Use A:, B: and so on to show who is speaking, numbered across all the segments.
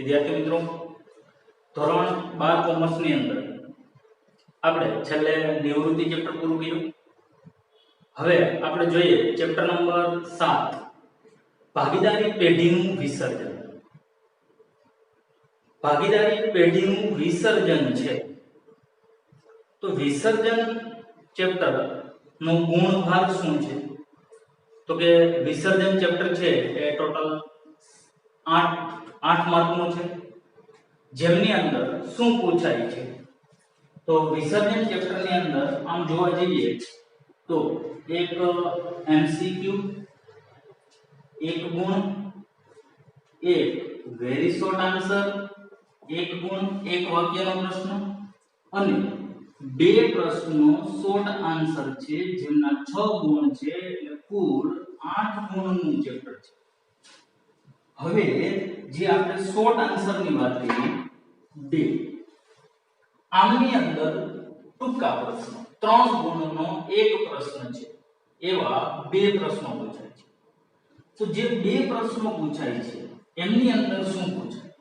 A: વિદ્યાર્થી મિત્રો, ધોરણ 12 કોમર્સની અંદર આપણે છેલ્લે નિવૃત્તિ ચેપ્ટર પૂરું કર્યું. હવે આપણે જોઈએ ચેપ્ટર નંબર 7 ભાગીદારી પેઢીનું વિસર્જન. ભાગીદારી પેઢીનું વિસર્જન છે. તો વિસર્જન ચેપ્ટર નો ગુણ ભાગ શું છે? તો કે વિસર્જન ચેપ્ટર છે એ ટોટલ 8 માર્કનું છે, જેમની અંદર શું પૂછાય છે. તો વિસર્જન ચેપ્ટરની અંદર આમ જોવા જઈએ તો એક એમસીક્યુ, એક ગુણ, એક વેરી શોર્ટ આન્સર, એક ગુણ એક વાક્યનો પ્રશ્ન અને બે પ્રશ્નો શોર્ટ આન્સર છે, જેમના 6 ગુણ છે. એટલે કુલ 8 ગુણનું ચેપ્ટર છે. હવે જે આપણે શોર્ટ આન્સરની વાત કરીએ, બે આમની અંદર ટૂંકા પ્રશ્નો 3 ગુણનો એક પ્રશ્ન છે, એવા બે પ્રશ્નો પૂછાય છે. તો જે બે પ્રશ્નો પૂછાય છે એમની અંદર શું પૂછાય?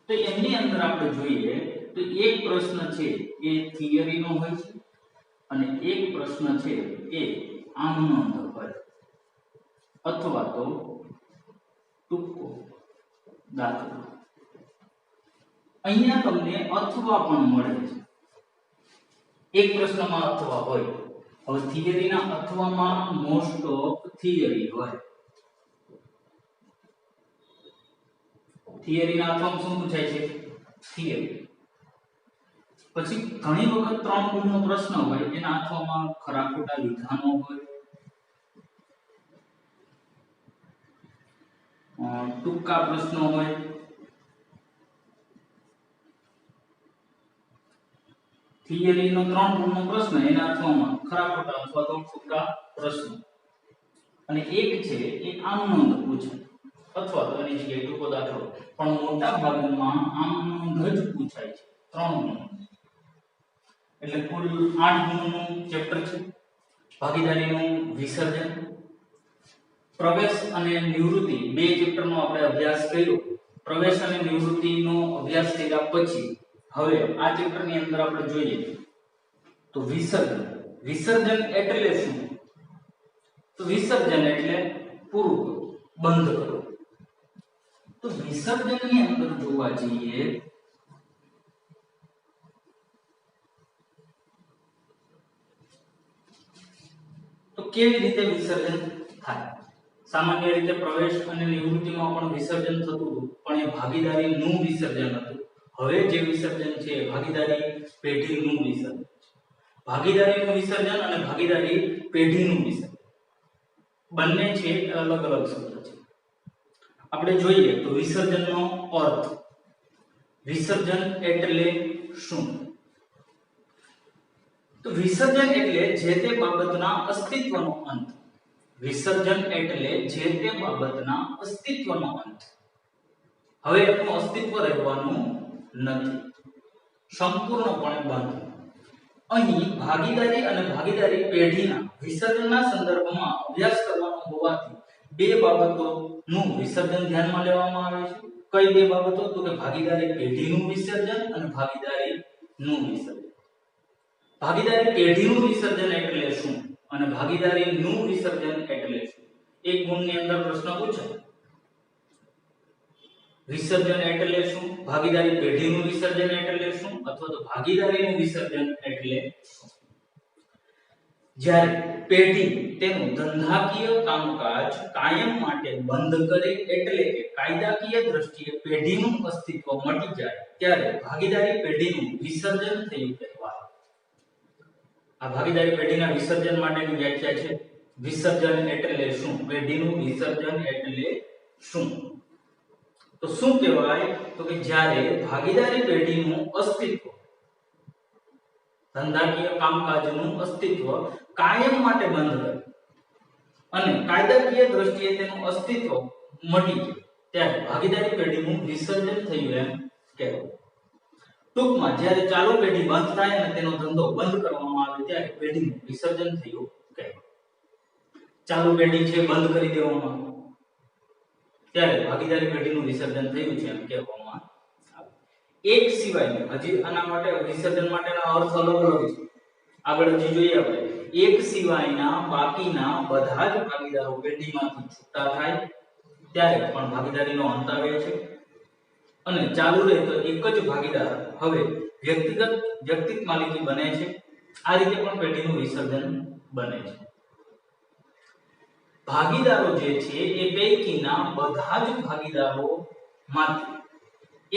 A: તો એમની અંદર આપણે જોઈએ તો એક પ્રશ્ન છે એ થિયરીનો હોય છે અને એક પ્રશ્ન છે એ આમનો હોય અથવા તો ટૂંકો દાખલો. અહીંયા તમને અથવા પણ મળે છે. એક પ્રશ્નમાં અથવા હોય. હવે થિયરીના અથવામાં મોસ્ટ ઓફ થિયરી હોય. થિયરીના અથવામાં શું પૂછાય છે? થિયરી. પછી ઘણી વખત 3 ગુણનો પ્રશ્ન હોય, એના અથવામાં ખરા ખોટા વિધાનો હોય, ટૂંકા પ્રશ્નો હોય. થિયરીનો 3 ગુણનો પ્રશ્ન, એના અથવામાં ખરા ખોટા અથવા તો ટૂંકા પ્રશ્નો. અને એક છે એ આમનોંધ પૂછાય અથવા તો એની જગ્યાએ ટૂંકો દાખલો. પણ મોટા ભાગમાં આમનોંધ જ પૂછાય છે, 3 ગુણ. એટલે કુલ 8 ગુણનું ચેપ્ટર છે. ભાગીદારીનું વિસર્જન, પ્રવેશ અને નિવૃત્તિ બે ચેપ્ટરનો આપણે અભ્યાસ કર્યો. પ્રવેશ અને નિવૃત્તિનો અભ્યાસ કર્યા પછી હવે આ ચેપ્ટરની અંદર આપણે જોઈએ તો વિસર્જન. વિસર્જન એટલે શું? તો વિસર્જન એટલે પૂરું કરો, બંધ કરો. તો વિસર્જનની અંદર જોવા જઈએ તો કેવી રીતે વિસર્જન થાય? સામાન્ય રીતે પ્રવેશ અને નિવૃત્તિમાં પણ વિસર્જન થતું હતું, પણ એ ભાગીદારીનું વિસર્જન હતું. હવે જે વિસર્જન છે ભાગીદારી પેઢીનું વિસર્જન. ભાગીદારીનું વિસર્જન અને ભાગીદારી પેઢીનું વિસર્જન બંને છે અલગ અલગ શબ્દ છે. આપણે જોઈએ તો વિસર્જનનો અર્થ. વિસર્જન એટલે શું? તો વિસર્જન એટલે જે તે બાબતના અસ્તિત્વનો અંત. વિસર્જન એટલે જે તે બાબતના અસ્તિત્વનો અંત. હવે એનું અસ્તિત્વ રહેવાનું નથી, સંપૂર્ણપણે બંધ. અહીં ભાગીદારી અને ભાગીદારી પેઢીના વિસર્જનના સંદર્ભમાં અભ્યાસ કરવાનો હોવાથી બે બાબતોનું વિસર્જન ધ્યાનમાં લેવામાં આવે છે. કઈ બે બાબતો? તો કે ભાગીદારી પેઢીનું વિસર્જન અને ભાગીદારીનું વિસર્જન. ભાગીદારી પેઢીનું વિસર્જન એટલે શું અને ભાગીદારીનું વિસર્જન એટલે શું? એક ગુણની અંદર પ્રશ્ન પૂછાય, વિસર્જન એટલે શું, ભાગીદારી પેઢીનું વિસર્જન એટલે શું, અથવા તો ભાગીદારીનું વિસર્જન એટલે શું? જ્યારે પેઢી તેનું ધંધાકીય કામકાજ કાયમ માટે બંધ કરે, એટલે કે કાયદાકીય દ્રષ્ટિએ પેઢીનું અસ્તિત્વ મટી જાય, ત્યારે ભાગીદારી પેઢીનું વિસર્જન થયું કહેવાય. આ ભાગીદારી પેઢીના વિસર્જન માટેની વ્યાખ્યા છે. વિસર્જન એટલે શું? પેઢીનું વિસર્જન એટલે શું? તો શું કહેવાય? તો કે જ્યારે ભાગીદારી પેઢીનું અસ્તિત્વ, ધંધાકીય કામકાજનું અસ્તિત્વ કાયમ માટે બંધ કરે અને કાયદાકીય દ્રષ્ટિએ તેનું અસ્તિત્વ મટી જાય, ત્યારે ભાગીદારી પેઢીનું વિસર્જન થયું એમ કહેવાય. ટૂંકમાં જ્યારે ચાલુ પેઢી બંધ થાય અને તેનો ધંધો બંધ કરવામાં આવે, ત્યારે પેઢીનું વિસર્જન થયું કહેવાય. ચાલુ પેઢી છે બંધ કરી દેવામાં આવે, ત્યારે ભાગીદારી પેઢીનું વિસર્જન થયું છે એમ કહેવામાં આવે. એક સિવાય હજી આના માટે વિસર્જન માટેના અર્થ અલગ અલગ છે. આગળ હજી જોઈએ આપણે. એક સિવાયના બાકીના બધા જ ભાગીદારો પેઢીમાંથી છૂટા થાય ત્યારે પણ ભાગીદારીનો અંત આવે છે. અને ચાલુ રહે તો એક જ ભાગીદાર હવે વ્યક્તિગત માલિકી બને છે. આ રીતે પણ પેઢીનું વિસર્જન બને છે. ભાગીદારો જે છે એ પૈકીના બધા જ ભાગીદારોમાંથી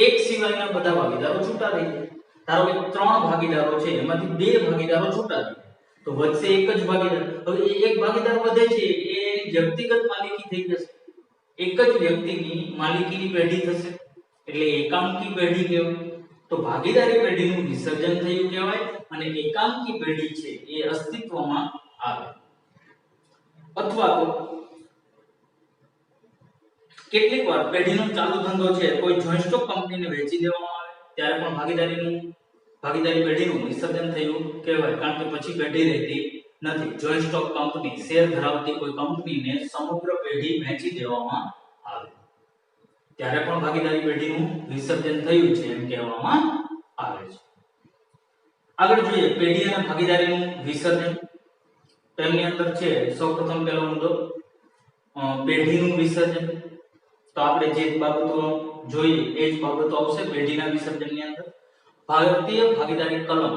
A: એક સિવાયના બધા ભાગીદારો છૂટા થઈ જાય. ધારો કે 3 ભાગીદારો છે એમાંથી 2 ભાગીદારો છૂટા થઈ તો વધશે એક જ ભાગીદાર. હવે એક ભાગીદાર વધે છે એ વ્યક્તિગત માલિકી થઈ જશે. એક જ વ્યક્તિની માલિકીની પેઢી થશે એટલે એકાંકી પેઢી કહેવાય. તો ભાગીદારી પેઢીનું વિસર્જન થયું કહેવાય અને એકાંકી પેઢી છે એ અસ્તિત્વમાં આવે. અથવા તો કેટલીક વાર પેઢીનો ચાલુ ધંધો છે કોઈ જોઈન્ટ સ્ટોક કંપનીને વેચી દેવામાં આવે ત્યારે પણ ભાગીદારી પેઢીનું વિસર્જન થયું કહેવાય. કારણ કે પછી પેઢી રહેતી નથી. જોઈન્ટ સ્ટોક કંપની શેર ધરાવતી કોઈ કંપનીને સમગ્ર પેઢી વેચી દેવામાં આવે ત્યારે પણ ભાગીદારી પેઢીનું વિસર્જન થયું છે એમ કહેવામાં આવે છે. આગળ જોઈએ પેઢી અને ભાગીદારીનું વિસર્જન. તેમની અંદર છે સૌપ્રથમ પહેલો મુદ્દો પેઢીનું વિસર્જન. તો આપણે જે બાબતો જોઈએ એ જ બાબતો આવશે પેઢીના વિસર્જનની અંદર. ભારતીય ભાગીદારી કલમ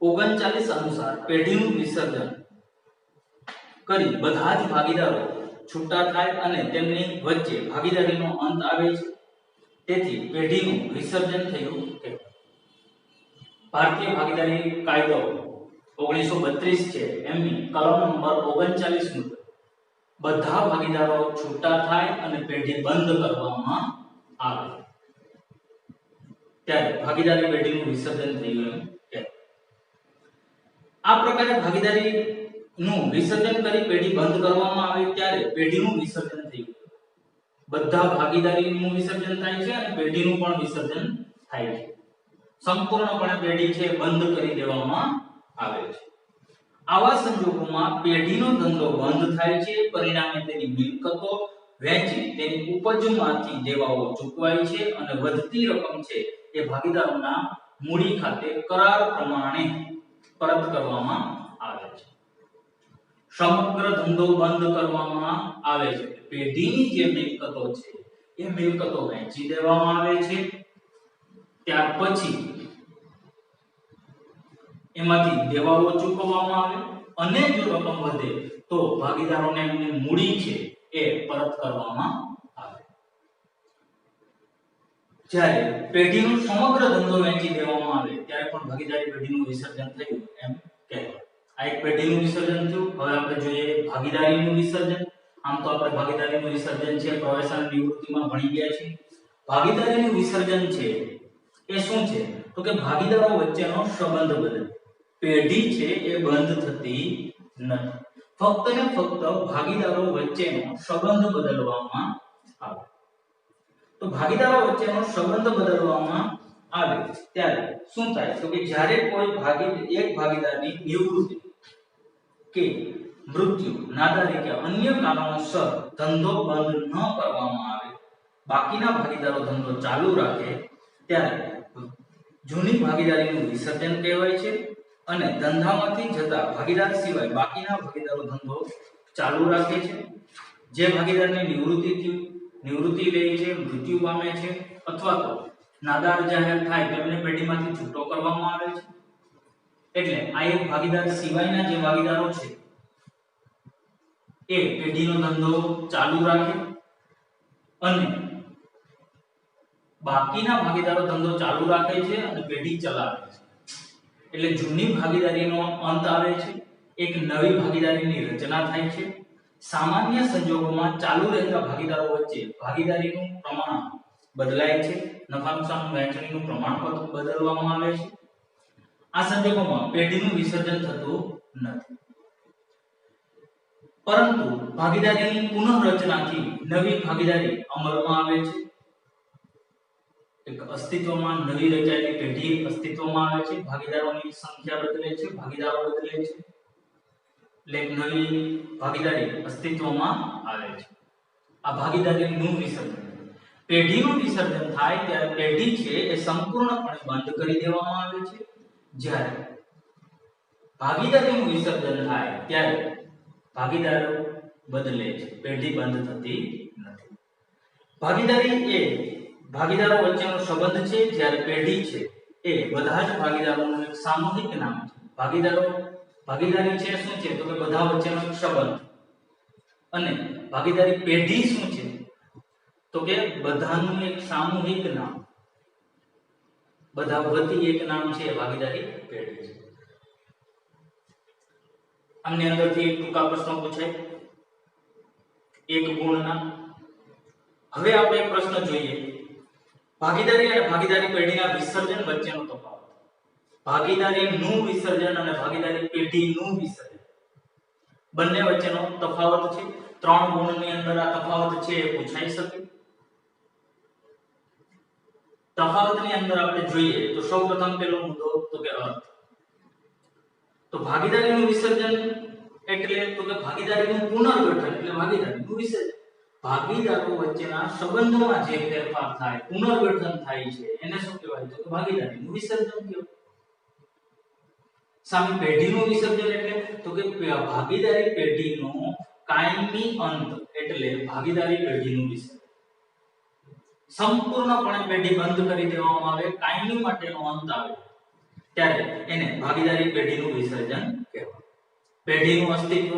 A: 39 અનુસાર પેઢીનું વિસર્જન કરી બધા જ ભાગીદારો છૂટા થાય અને તેમની વચ્ચે ભાગીદારીનો અંત આવે છે. તેથી પેઢીનું વિસર્જન થયું કહેવાય. ભારતીય ભાગીદારી કાયદો 1932 છે એમની કલમ નંબર 39 મુજબ બધા ભાગીદારો છૂટા થાય અને પેઢી બંધ કરવામાં આવે ત્યારે ભાગીદારી પેઢીનું વિસર્જન થયું એમ. આ પ્રકારે ભાગીદારીનું વિસર્જન કરી પેઢી બંધ કરવામાં આવે ત્યારે પેઢીનું વિસર્જન થયું. બધા ભાગીદારીનું વિસર્જન થાય છે અને પેઢીનું પણ વિસર્જન થાય છે. સંપૂર્ણપણે પેઢી છે બંધ કરી દેવામાં આવે છે. આવા સંજોગોમાં પેઢીનો ધંધો બંધ થાય છે. પરિણામે તેની મિલકતો વેચી તેની ઉપજમાંથી દેવાઓ ચૂકવાય છે અને વધતી રકમ છે એ ભાગીદારોના મૂડી ખાતે કરાર પ્રમાણે પરત કરવામાં આવે છે. સમગ્ર ધંધો બંધ કરવામાં આવે છે. પેઢીની જે મિલકતો છે એ મિલકતો વેચી દેવામાં આવે છે. ત્યાર પછી એમાંથી દેવાઓ ચૂકવવામાં આવે અને જો રકમ વધે તો ભાગીદારોને એમની મૂડી છે એ પરત કરવામાં આવે. જ્યારે પેઢીનો સમગ્ર ધંધો વેચી દેવામાં આવે ત્યારે પણ ભાગીદારી પેઢીનું વિસર્જન થયું એમ કહેવાય. આ એક પેઢીનું વિસર્જન થયું. હવે આપણે જોઈએ ભાગીદારીનું વિસર્જન. આમ તો આપણે ભાગીદારીનું વિસર્જન છે પ્રવેશાંક નિવૃત્તિમાં ભણી ગયા છીએ. ભાગીદારીનું વિસર્જન છે એ શું છે તો કે ભાગીદારો વચ્ચેનો સંબંધ બદલે. પેઢી છે એ બંધ થતી નથી. ફક્ત ને ફક્ત ભાગીદારો વચ્ચેનો સંબંધ બદલવામાં આવે. તો ભાગીદારો વચ્ચેનો સંબંધ બદલવામાં આવે ત્યારે શું થાય તો કે જ્યારે કોઈ એક ભાગીદારની નિવૃત્તિ કે મૃત્યુ, નાદારી કે અન્ય કારણોસર ધંધો બંધ ન કરવામાં આવે, બાકીના ભાગીદારો ધંધો ચાલુ રાખે ત્યારે જૂની ભાગીદારીનું વિસર્જન કહેવાય છે. અને ધંધામાંથી જતા ભાગીદાર સિવાય બાકીના ભાગીદારો ધંધો ચાલુ રાખે છે. જે ભાગીદારની નિવૃત્તિ લે છે, મૃત્યુ પામે છે અથવા તો નાદાર જાહેર થાય તેમને પેઢીમાંથી છૂટો કરવામાં આવે છે. એટલે આ એક ભાગીદાર સિવાયના જે ભાગીદારો છે એ પેઢીનો ધંધો ચાલુ રાખે અને બાકીના ભાગીદારો ધંધો ચાલુ રાખે છે અને પેઢી ચલાવે છે. એટલે જૂની ભાગીદારીનો અંત આવે છે. એક નવી ભાગીદારીની રચના થાય છે. સામાન્ય સંજોગોમાં ચાલુ રહેતા ભાગીદારો વચ્ચે ભાગીદારીનું પ્રમાણ બદલાય છે. નફા નુકસાન વહેંચણીનું પ્રમાણ બદલવામાં આવે છે. આ સંજોગોમાં પેઢીનું વિસર્જન થતું નથી. પરંતુ ભાગીદારીની પુનઃરચનાથી નવી ભાગીદારી અમલમાં આવે છે. એક અસ્તિત્વમાં નવી રચાયેલી પેઢી અસ્તિત્વમાં આવે છે. ભાગીદારોની સંખ્યા બદલે છે, ભાગીદારો બદલે છે. એટલે નવી ભાગીદારી અસ્તિત્વમાં આવે છે. આ ભાગીદારીનું વિસર્જન. પેઢીનું વિસર્જન થાય ત્યારે પેઢી છે એ સંપૂર્ણપણે બંધ કરી દેવામાં આવે છે. જ્યારે ભાગીદારીનું વિસર્જન થાય ત્યારે ભાગીદારો બદલે છે, પેઢી બંધ થતી નથી. ભાગીદારી એ ભાગીદારો વચ્ચેનો સંબંધ છે, જ્યારે પેઢી છે એ બધા જ ભાગીદારોનું એક સામૂહિક નામ છે. ભાગીદારી છે શું છે તો કે બધા વચ્ચેનો એક સંબંધ, અને ભાગીદારી પેઢી શું છે તો કે બધાનું એક સામૂહિક નામ, બધા વતી એક નામ છે ભાગીદારી પેઢી છે. આમની અંદરથી એક ટૂંકા પ્રશ્નો પૂછાય એક ગુણના. હવે આપણે એક પ્રશ્ન જોઈએ, ભાગીદારી અને ભાગીદારી પેઢીના વિસર્જન વચ્ચેનો તફાવત. ભાગીદારીનું વિસર્જન અને ભાગીદારી પેઢીનું વિસર્જન બંને વચ્ચેનો તફાવત છે. 3 ગુણની અંદર આ તફાવત છે એ પૂછાઈ શકે. તફાવતની અંદર આપણે જોઈએ તો સૌપ્રથમ પેલો મુદ્દો તો કે અર્થ. તો ભાગીદારીનું વિસર્જન એટલે તો કે ભાગીદારીનું પુનર્ગઠન એટલે ભાગીદારીનું વિસર્જન. ભાગીદારો વચ્ચેના સંબંધોમાં જે ફેરફાર થાય, પુનર્ગઠન થાય છે એને શું કહેવાય તો કે ભાગીદારીનું વિસર્જન કહેવાય. સામે પેઢીનું વિસર્જન એટલે તો કે ભાગીદારી પેઢીનો કાયમી અંત એટલે ભાગીદારી પેઢીનું વિસર્જન. સંપૂર્ણપણે પેઢી બંધ કરી દેવામાં આવે, કાયમી માટેનો અંત આવે ત્યારે એને ભાગીદારી પેઢીનું વિસર્જન કહેવાય. પેઢીનું અસ્તિત્વ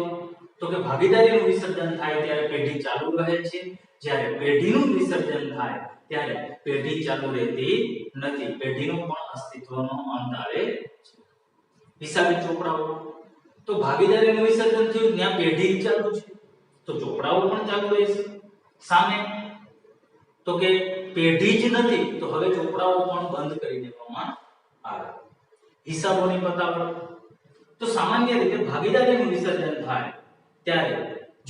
A: તો કે ભાગીદારીનું વિસર્જન થાય ત્યારે પેઢી ચાલુ રહે છે, જ્યારે પેઢીનું વિસર્જન થાય ત્યારે પેઢી ચાલુ રહેતી નથી, પેઢીનું પણ અસ્તિત્વનો અંત આવે છે. હિસાબી ચોપડાઓ તો ભાગીદારીનું વિસર્જન થયું ત્યાં પેઢી ચાલુ છે તો ચોપડાઓ પણ ચાલુ રહેશે. સામે તો કે પેઢી જ નથી તો હવે ચોપડાઓ પણ બંધ કરી દેવામાં આવે. હિસાબોની પતાવટ તો સામાન્ય રીતે ભાગીદારીનું વિસર્જન થાય ત્યારે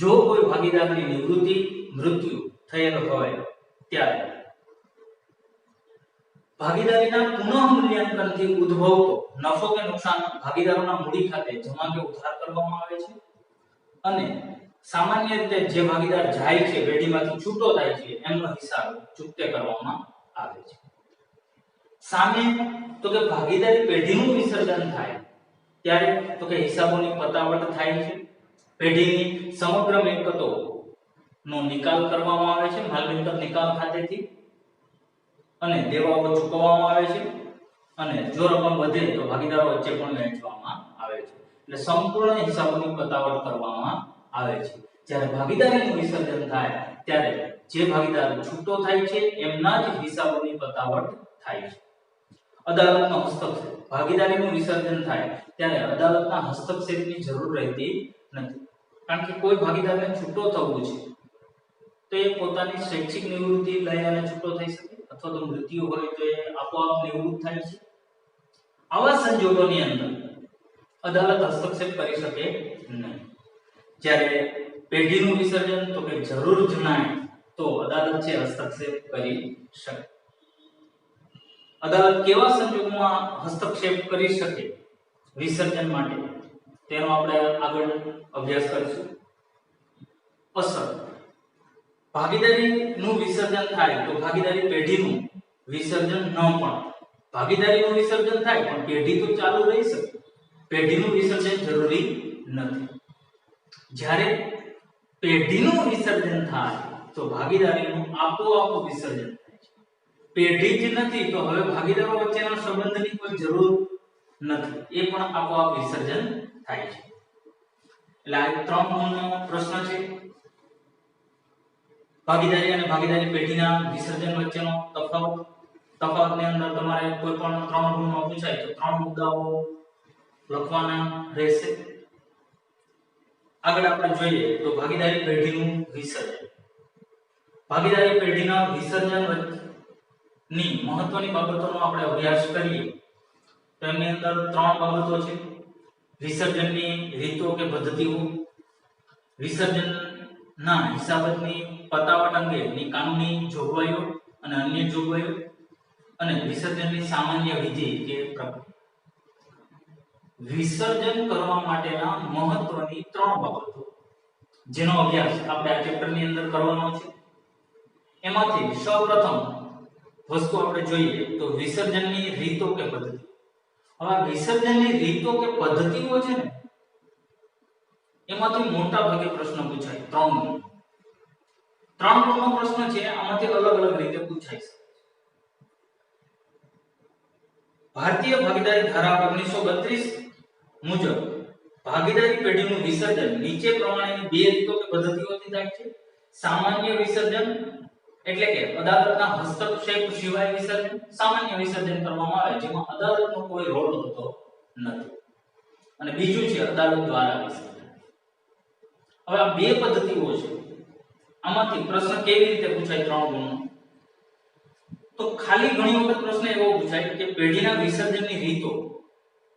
A: જો કોઈ ભાગીદારની નિવૃત્તિ મૃત્યુ થયેલ હોય ત્યારે ભાગીદારીના પુનઃ મૂલ્યાંકનથી ઉદ્ભવતો નફો કે નુકસાન ભાગીદારોના મૂડી ખાતે જમા કે ઉધાર કરવામાં આવે છે. અને સામાન્ય રીતે જે ભાગીદાર જાય છે, પેઢીમાંથી છૂટો થાય છે, એમનો હિસાબ ચૂકતે કરવામાં આવે છે. સામે તો કે ભાગીદારી પેઢીનું વિસર્જન થાય ત્યારે તો કે હિસાબોની પતાવટ થાય છે, પેઢીની સમગ્ર મિલકતો નો નિકાલ કરવામાં આવે છે માલ મિલકત નિકાલ ખાતેથી, અને દેવાઓ ચૂકવવામાં આવે છે, અને જો રકમ વધે તો ભાગીદારો વચ્ચે પણ વહેંચવામાં આવે છે. એટલે સંપૂર્ણ હિસાબોની પતાવટ કરવામાં આવે છે. જ્યારે ભાગીદારીનું વિસર્જન થાય ત્યારે જે ભાગીદાર છૂટો થાય છે એમના જ હિસાબોની પતાવટ થાય છે. અદાલતનો હસ્તક્ષેપ ભાગીદારીનું વિસર્જન થાય ત્યારે અદાલતના હસ્તક્ષેપની જરૂર રહેતી નથી, કારણ કે કોઈ ભાગીદારને છૂટો થવું છે તો એ પોતાની શૈક્ષિક નિવૃત્તિ લઈ અને છૂટો થઈ શકે, અથવા તો મૃત્યુ હોય તો એ આપોઆપ નિવૃત્ત થાય છે. આવા સંજોગોની અંદર અદાલત હસ્તક્ષેપ કરી શકે નહીં. જ્યારે પેઢીનું વિસર્જન તો કે જરૂર જણાય તો અદાલત છે હસ્તક્ષેપ કરી શકે. અદાલત કેવા સંજોગોમાં હસ્તક્ષેપ કરી શકે વિસર્જન માટે તેનો આપણે આગળ અભ્યાસ કરીશું. અસર ભાગીદારીનું વિસર્જન થાય તો ભાગીદારી પેઢીનું વિસર્જન ન પણ, ભાગીદારીનું વિસર્જન થાય પણ પેઢી તો ચાલુ રહી શકે, પેઢીનું વિસર્જન જરૂરી નથી. જ્યારે પેઢીનું વિસર્જન થાય તો ભાગીદારીનું આપોઆપ વિસર્જન થાય છે. પેઢી જ નથી તો હવે ભાગીદારો વચ્ચેના સંબંધની કોઈ જરૂર નથી, એ પણ આપોઆપ વિસર્જન થાય છે. એટલે આ 3 ગુણનો પ્રશ્ન છે. ભાગીદારી અને ભાગીદારી પેઢીના વિસર્જન વચ્ચેનો તફાવતની અંદર તમારે કોઈ પણ 3 ગુણમાં પૂછાય તો 3 મુદ્દાઓ લખવાના રહેશે. આગળ આપણે જોઈએ તો ભાગીદારી પેઢીનું વિસર્જન. ભાગીદારી પેઢીના વિસર્જન ની મહત્વની બાબતોનો આપણે અભ્યાસ કરીએ તો એની અંદર 3 બાબતો છે. વિસર્જનની રીતો કે પદ્ધતિઓ, વિસર્જનના હિસાબતની પતાવટ અંગેની કાનૂની જોગવાઈઓ અને અન્ય જોગવાઈઓ, અને વિસર્જનની સામાન્ય વિધિ કે પ્રક્રિયા. વિસર્જન કરવા માટેના મહત્વની 3 બાબતો. જેનો અભ્યાસ આપણે આ ચેપ્ટરની અંદર કરવાનો છે. એમાંથી સૌપ્રથમ વસ્તુ આપણે જોઈએ તો વિસર્જનની રીતો કે પદ્ધતિ. હવે વિસર્જનની રીતો કે પદ્ધતિઓ છે ને એમાંથી મોટા ભાગે પ્રશ્ન પૂછાય. ત્રણ ગુણનો પ્રશ્ન છે, આમાંથી અલગ અલગ રીતે પૂછાય છે. ભારતીય ભાગીદારી ધારા 1932 મુજબ ભાગીદારી પેઢીનું વિસર્જન નીચે પ્રમાણેની બે રીતો કે પદ્ધતિઓથી થાય છે. સામાન્ય વિસર્જન એટલે કે અદાલતના હસ્તક્ષેપ સિવાય વિસર્જન. સામાન્ય વિસર્જન કરવામાં આવે જેમાં અદાલતનો કોઈ રોલ હોતો નથી. અને બીજું છે અદાલત દ્વારા વિસર્જન. હવે આ બે પદ્ધતિઓ છે, આમાંથી પ્રશ્ન કેવી રીતે પૂછાય 3 ગુણનો? તો ખાલી ઘણી વખત પ્રશ્ન એવો પૂછાય કે પેઢીના વિસર્જનની રીતો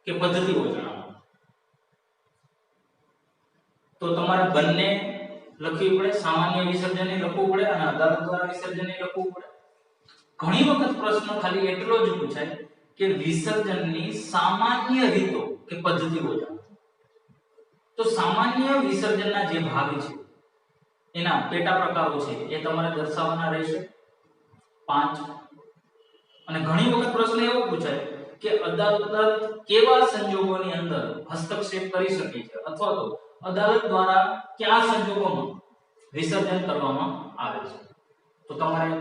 A: કે પદ્ધતિઓ જણાવો. તો તમારે બંને લખવી પડે, સામાન્ય વિસર્જનને લખવું પડે અને અદાલત દ્વારા વિસર્જનને લખવું પડે. ઘણી વખત પ્રશ્ન ખાલી એટલો જ પૂછાય કે વિસર્જનની સામાન્ય રીતો કે પદ્ધતિઓ જણાવો. તો સામાન્ય વિસર્જનના જે ભાગ છે એના પેટા પ્રકારો છે એ તમારે દર્શાવવાના રહેશે 5. અને ઘણી વખત પ્રશ્ન એવો પૂછાય કે અદાલત કેવા સંજોગોની અંદર હસ્તક્ષેપ કરી શકે છે અથવા તો અદાલત દ્વારા કયા સંજોગોમાં વિસર્જન કરવામાં આવે છે. તો તમારે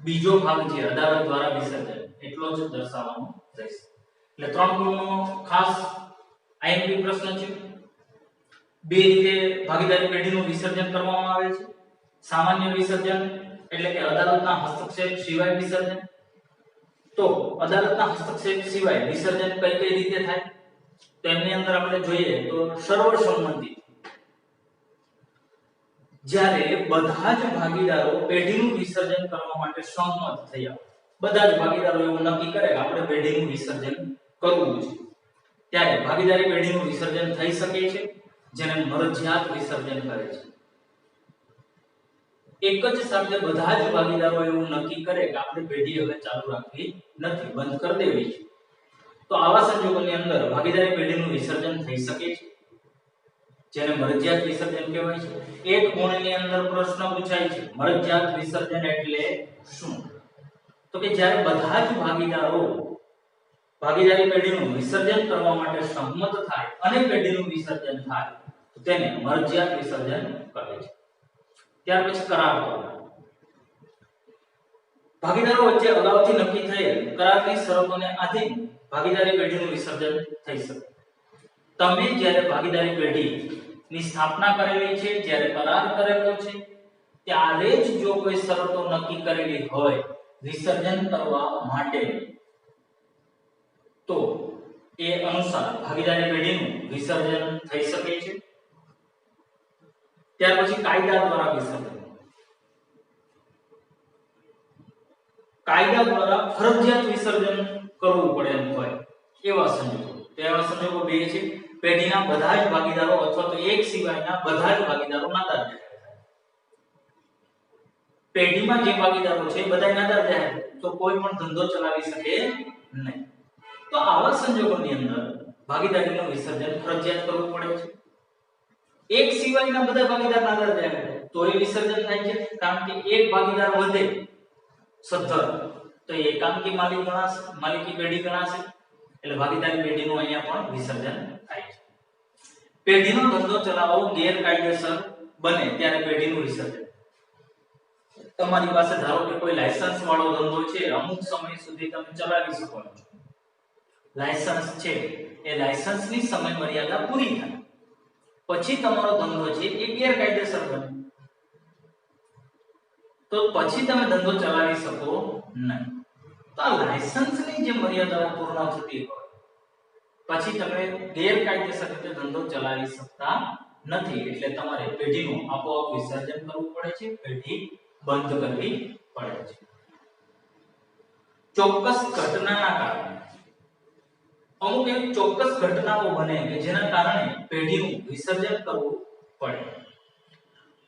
A: બીજો ભાગ છે અદાલત દ્વારા વિસર્જન એટલો જ દર્શાવવાનો રહેશે. એટલે 3 ગુણનો ખાસ આઈએમપી પ્રશ્ન છે. બે રીતે ભાગીદારી પેઢીનું વિસર્જન કરવામાં આવે છે. સામાન્ય વિસર્જન એટલે કે અદાલતના હસ્તક્ષેપ સિવાય વિસર્જન. તો અદાલતના હસ્તક્ષેપ સિવાય વિસર્જન કઈ કઈ રીતે થાય? તો એની અંદર આપણે જોઈએ તો સર્વસંમતિ. જ્યારે બધા જ ભાગીદારો પેઢીનું વિસર્જન કરવા માટે સંમત થયા, બધા જ ભાગીદારો એવું નક્કી કરે કે આપણે પેઢીનું વિસર્જન કરવું છે, ત્યારે ભાગીદારી પેઢીનું વિસર્જન થઈ શકે છે, જેને મરજિયાત વિસર્જન કહે છે. એક જ સાથે બધા જ ભાગીદારો એવું નક્કી કરે કે આપણે પેઢી હવે ચાલુ રાખવી નથી, બંધ કરી દેવી છે, તો આવા સંજોગોની અંદર ભાગીદારી પેઢીનું વિસર્જન થઈ શકે છે, જેને મરજિયાત વિસર્જન કહેવાય છે. એક ગુણની અંદર પ્રશ્ન પૂછાય છે મરજિયાત વિસર્જન એટલે શું? તો કે જ્યારે બધા જ ભાગીદારો ભાગીદારી પેઢીનું વિસર્જન કરવા માટે સંમત થાય અને પેઢીનું વિસર્જન થાય તો તેને મરજિયાત વિસર્જન કહે છે. ત્યાર પછી કરાર કરવો. ભાગીદારો વચ્ચે અગાઉથી નક્કી થયેલ કરારની શરતોને આધીન ભાગીદારી પેઢીનું વિસર્જન થઈ શકે. તમે જ્યારે ભાગીદારી પેઢીની સ્થાપના કરેલી છે, જ્યારે કરાર કરેલો છે, ત્યારે જ જો કોઈ શરતો નક્કી કરેલી હોય વિસર્જન કરવા માટે તો એ અનુસાર ભાગીદારી પેઢીનું વિસર્જન થઈ શકે છે. ત્યાર પછી કાયદા દ્વારા વિસર્જન. કાયદા દ્વારા ફરજિયાત વિસર્જન કરવું પડે એમ હોય એવા સંજોગો. તેવા સંજોગો બે છે. પેઢીના બધા જ ભાગીદારો અથવા તો એક સિવાયના બધા જ ભાગીદારો નાદાર જાહેર થાય. પેઢીમાં જે ભાગીદારો છે બધા નાદાર જાહેર તો કોઈ પણ ધંધો ચલાવી શકે નહીં. તો આવા સંજોગોની અંદર ભાગીદારીનું વિસર્જન ફરજિયાત કરવું પડે છે. એક સિવાયના બધા ભાગીદાર નાદાર જાહેર તો એ વિસર્જન થાય છે, કારણ કે એક ભાગીદાર વધે સદ્ધર તો એકાંકી માલિક ગણાશે, માલિકી પેઢી ગણાશે, એટલે ભાગીદારી પેઢીનું અહીંયા પણ વિસર્જન થાય છે. પેઢીનો ધંધો ચલાવવો ગેરકાયદેસર બને ત્યારે પેઢીનું વિસર્જન. તમારી પાસે ધારો કે કોઈ લાયસન્સ વાળો ધંધો છે, અમુક સમય સુધી તમે ચલાવી શકો છો. લાયસન્સ છે એ લાયસન્સની સમય મર્યાદા પૂરી થાય પછી તમારો ધંધો છે એ ગેરકાયદેસર બને તો પછી તમે ધંધો ચલાવી શકો નહીં. તો આ લાયસન્સની જે મર્યાદાઓ પૂર્ણ થતી હોય પછી તમે ગેરકાયદેસર રીતે ધંધો ચલાવી શકતા નથી, એટલે તમારે પેઢીનું આપોઆપ વિસર્જન કરવું પડે છે, પેઢી બંધ કરવી પડે છે. ચોક્કસ ઘટનાના કારણે અમુક એક ચોક્કસ ઘટનાઓ બને કે જેના કારણે પેઢીનું વિસર્જન કરવું પડે.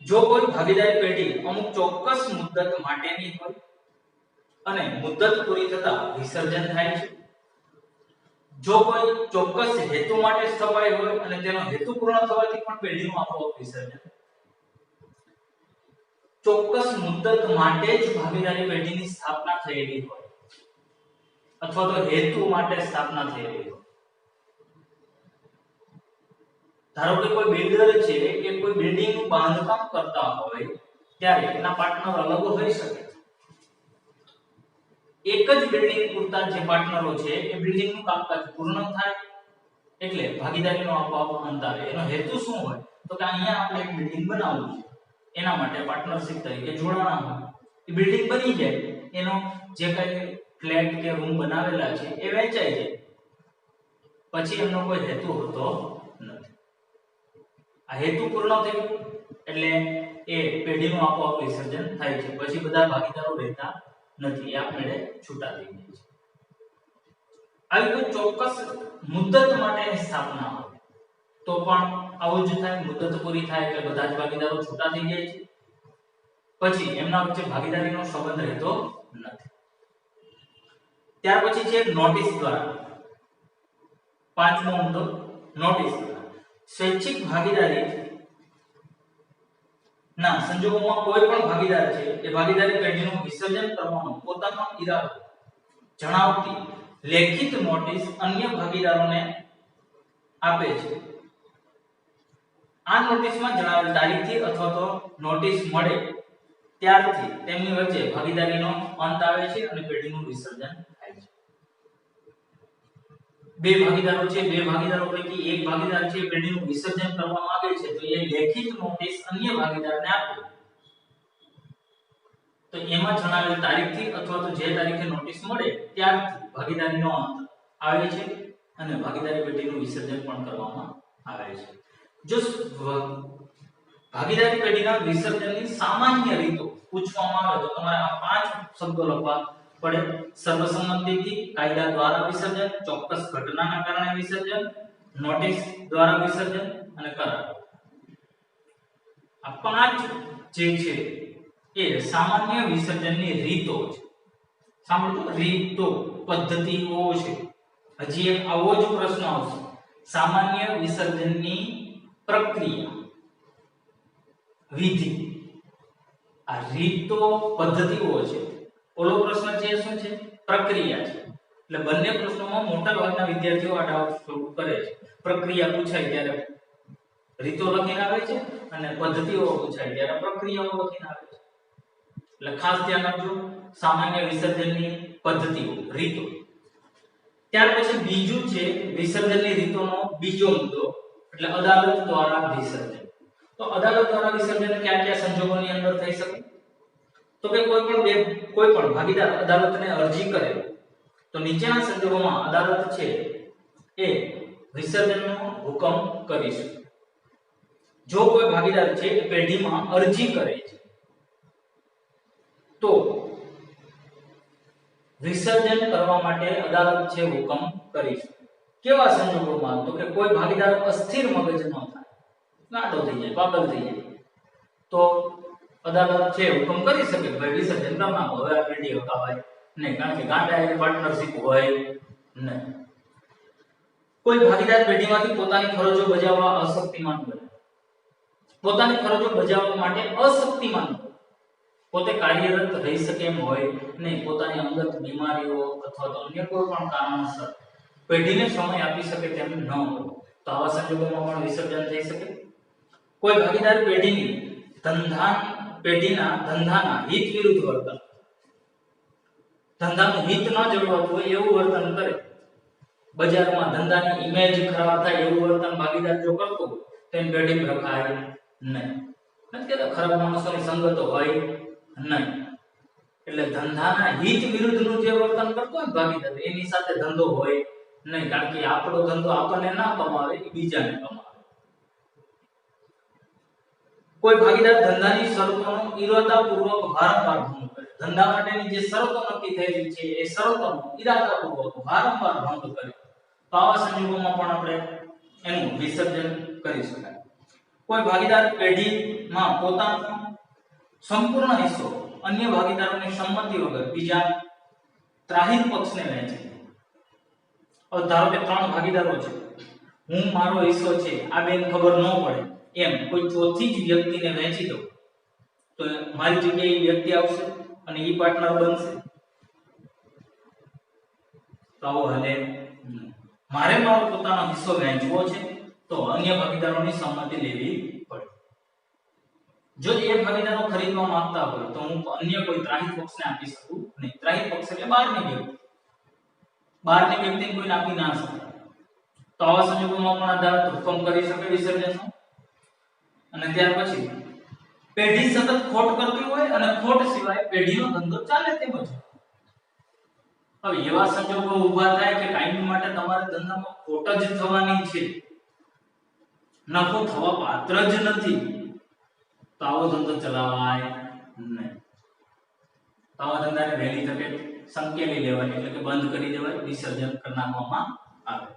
A: જો કોઈ ભાગીદારી પેઢી અમુક ચોક્કસ મુદ્દત માટેની હોય અને મુદ્દત પૂરી થતા વિસર્જન થાય છે, જો કોઈ ચોક્કસ હેતુ માટે સ્થપાઈ હોય અને તેનો હેતુ પૂર્ણ થવાથી પણ પેઢીનું આપોઆપ વિસર્જન ચોક્કસ મુદ્દત માટે જ ભાગીદારી પેઢીની સ્થાપના થયેલી હોય અથવા તો હેતુ માટે સ્થાપના થયેલી હોય. ધારો કે કોઈ બિલ્ડર છે કે કોઈ બિલ્ડિંગનું બાંધકામ કરતા હોય ત્યારે એના પાર્ટનર અલગ હોઈ શકે. એક જ બિલ્ડિંગ પૂરતા જે પાર્ટનરો છે એ બિલ્ડિંગનું કામકાજ પૂર્ણ થાય એટલે ભાગીદારીનો આપોઆપ અંત આવે. એનો હેતુ શું હોય તો કે અહીંયા આપણે એક બિલ્ડિંગ બનાવવું છે, એના માટે પાર્ટનરશિપ તરીકે જોડાણા હોય. એ બિલ્ડિંગ બની જાય, એનો જે કઈ ફ્લેટ કે રૂમ બનાવેલા છે એ વેચાઈ જાય, પછી એમનો કોઈ હેતુ હોતો નથી. આ હેતુ પૂર્ણ થયો એટલે એ પેઢીનું આપોઆપ વિસર્જન થાય છે. પછી બધા ભાગીદારો રહેતા નથી, આપમેળે છૂટા થઈ જાય છે. આવી કોઈ ચોક્કસ મુદ્દત માટેની સ્થાપના હોય તો પણ આવું જ થાય. મુદ્દત પૂરી થાય એટલે બધા જ ભાગીદારો છૂટા થઈ જાય છે. પછી એમના વચ્ચે ભાગીદારીનો સંબંધ રહેતો નથી. ત્યાર પછી છે નોટિસ દ્વારા. પાંચમો મુદ્દો નોટિસ દ્વારા. સ્વૈચ્છિક ભાગીદારી ના સંજોગોમાં કોઈ પણ ભાગીદાર છે એ ભાગીદારી પેઢીનું વિસર્જન કરવાનો પોતાનો ઈરાદો જણાવતી લેખિત નોટિસ અન્ય ભાગીદારોને આપે છે. આ નોટિસમાં જણાવેલ તારીખથી અથવા તો નોટિસ મળે ત્યારથી તેમની વચ્ચે ભાગીદારીનો અંત આવે છે અને પેઢીનું વિસર્જન થાય છે. બે ભાગીદારો છે, બે ભાગીદારો પૈકી એક ભાગીદાર છે પેઢીનું વિસર્જન કરવા માંગે છે તો એ લેખિત નોટિસ અન્ય ભાગીદારને આપે તો એમાં જણાવેલ તારીખથી અથવા તો જે તારીખે નોટિસ મળે ત્યારથી ભાગીદારીનો અંત આવે છે અને ભાગીદારી પેઢીનું વિસર્જન પણ કરવામાં આવે છે. જો ભાગીદારી પેઢીના વિસર્જનની સામાન્ય રીતો પૂછવામાં આવે તો તમારે આ પાંચ શબ્દો લખવા પડે. સર્વસંમતિથી, કાયદા દ્વારા વિસર્જન, ચોક્કસ ઘટનાના કારણે વિસર્જન, નોટિસ દ્વારા વિસર્જન અને કરાર. આ પાંચ જે છે એ સામાન્ય વિસર્જનની રીતો છે. સાંભળો, રીતો, પદ્ધતિઓ છે. હજી એક આવો જ પ્રશ્ન આવશે, સામાન્ય વિસર્જનની પ્રક્રિયા, વિધિ. આ રીતો, પદ્ધતિઓ છે. ઓલો પ્રશ્ન છે શું છે? પ્રક્રિયા છે. એટલે બંને પ્રશ્નોમાં મોટા ભાગના વિદ્યાર્થીઓ આ ડાઉટ શરૂ કરે છે. પ્રક્રિયા પૂછાય ત્યારે રીતો લખીને આવે છે અને પદ્ધતિઓ પૂછાય ત્યારે પ્રક્રિયાઓ લખીને આવે છે. એટલે ખાસ ધ્યાન રાખજો, સામાન્ય વિસર્જનની પદ્ધતિઓ, રીતો. ત્યાર પછી બીજું છે વિસર્જનની રીતોનો બીજો મુદ્દો એટલે અદાલત દ્વારા વિસર્જન. તો અદાલત દ્વારા વિસર્જન કયા કયા સંજોગોની અંદર થઈ શકે? તો કે કોઈ પણ ભાગીદાર અદાલતને અરજી કરે તો નીચેના સંજોગોમાં અદાલત છે એ વિસર્જનનો હુકમ કરી શકે. જો કોઈ ભાગીદાર છે એ પેઢીમાં અરજી કરે છે તો વિસર્જન કરવા માટે અદાલત છે હુકમ કરી શકે. કેવા સંજોગોમાં? તો કે કોઈ ભાગીદાર અસ્થિર મગજનો થાય, ગાંડો થઈ જાય, પાગલ થઈ જાય તો અદાલત છે હુકમ કરી શકે ભાઈ વિસર્જન ન નાખો, હવે આ પેઢી હકાવાય નહીં, કારણ કે ગાંડા એની પાર્ટનરશિપ હોય નહીં. કોઈ ભાગીદાર પેઢીમાંથી પોતાની ફરજો બજાવવા અશક્તિમાન બને, પોતાની ફરજો બજાવવા માટે અશક્તિમાન બને, પોતે કાર્યરત રહી શકે એમ હોય નહીં, પોતાની અંગત બીમારીઓ અથવા તો અન્ય કોઈ પણ કારણોસર પેઢીને સમય આપી શકે તેમ ન હોય તો આવા સંજોગોમાં પણ વિસર્જન થઈ શકે. કોઈ ભાગીદાર પેઢીના ધંધાના હિત વિરુદ્ધ વર્તન, ધંધાનું હિત ન જળવાતું હોય એવું વર્તન કરે, બજારમાં ધંધાની ઇમેજ ખરાબ થાય એવું વર્તન ભાગીદાર જો કરતો હોય તો એની પેઢી રખાય નહીં. નથી કહેતા ખરાબ માણસોની સંગત હોય નહીં. એટલે ધંધાના હિત વિરુદ્ધનું જે વર્તન કરતો હોય ભાગીદાર એની સાથે ધંધો હોય નહીં, કારણ કે આપણો ધંધો આપણને ના કમાવે, એ બીજાને કમાવે. કોઈ ભાગીદાર ધંધાની શરતોનો ઈરાદાપૂર્વક વારંવાર ભંગ કરે, ધંધા માટેની જે શરતો નક્કી થયેલી છે એ શરતોનો ઈરાદાપૂર્વક વારંવાર ભંગ કરે તો આવા સંજોગોમાં પણ આપણે એનું વિસર્જન કરી શકાય. કોઈ ભાગીદાર પેઢીમાં પોતાનો સંપૂર્ણ હિસ્સો અન્ય ભાગીદારોની સંમતિ વગર બીજા ત્રાહિત પક્ષને વહેંચે. ધારો કે 3 ભાગીદારો છે, હું મારો હિસ્સો છે આ બેન ખબર ન પડે એમ કોઈ ચોથી જ વ્યક્તિને વહેંચી દઉં તો મારી જગ્યાએ એ વ્યક્તિ આવશે અને એ પાર્ટનર બનશે, તો આવું હાલે નહીં. મારે મારો પોતાનો હિસ્સો વહેંચવો છે તો અન્ય ભાગીદારોની સંમતિ લેવી પડે. જો એ ભાગીદારો ખરીદવા માંગતા હોય તો હું અન્ય કોઈ ત્રાહિત પક્ષને આપી શકું નહીં. ત્રાહિત પક્ષ એટલે બહારની વ્યક્તિને કોઈને આપી ના શકે. તો આવા સંજોગોમાં પણ અદાલત હુકમ કરી શકે વિસર્જનનો. અને ત્યાર પછી પેઢી સતત ખોટ કરતી હોય અને ખોટ સિવાય પેઢીનો ધંધો ચાલે તેમ જ. હવે એવા સંજોગો ઊભા થાય કે કાયમી માટે તમારા ધંધામાં ખોટ જ થવાની છે, નફો થવા પાત્ર જ નથી, તો આવો ધંધો ચલાવાય નહીં. આવા ધંધાને વહેલી તકે સંકેલી લેવાય એટલે કે બંધ કરી દેવાય, વિસર્જન કરી નાખવામાં આવે.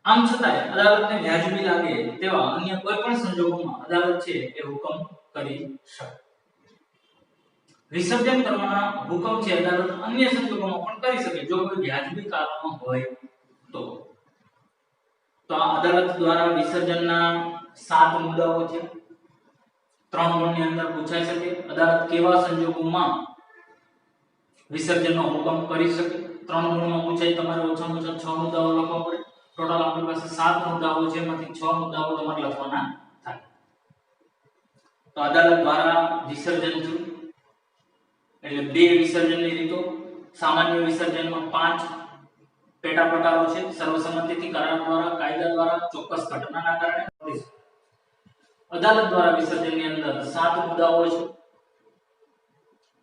A: આમ છતાંય અદાલતને વ્યાજબી લાગે તેવા અન્ય કોઈ પણ સંજોગોમાં અદાલત છે એ હુકમ કરી શકે. વિસર્જન કરવાના હુકમ છે અદાલત અન્ય સંજોગોમાં પણ કરી શકે જો કોઈ વ્યાજબી કારણ હોય તો. તો આ અદાલત દ્વારા વિસર્જનના 7 મુદ્દાઓ છે. 3 ગુણની અંદર પૂછાઈ શકે. અદાલત કેવા સંજોગોમાં વિસર્જનનો હુકમ કરી શકે? 3 ગુણમાં પૂછાય. તમારે ઓછામાં ઓછા 6 મુદ્દાઓ લખવા પડે. ટોટલ આપણી પાસે 7 મુદ્દાઓ છે, એમાંથી 6 મુદ્દાઓ તમારે લખવાના થાય. તો અદાલત દ્વારા વિસર્જન થયું એટલે 2 વિસર્જનની રીતો. સામાન્ય વિસર્જનમાં 5 પેટા પ્રકારો છે. સર્વસંમતિથી, કરાર દ્વારા, કાયદા દ્વારા, ચોક્કસ ઘટનાના કારણે. અદાલત દ્વારા વિસર્જનની અંદર 7 મુદ્દાઓ છે.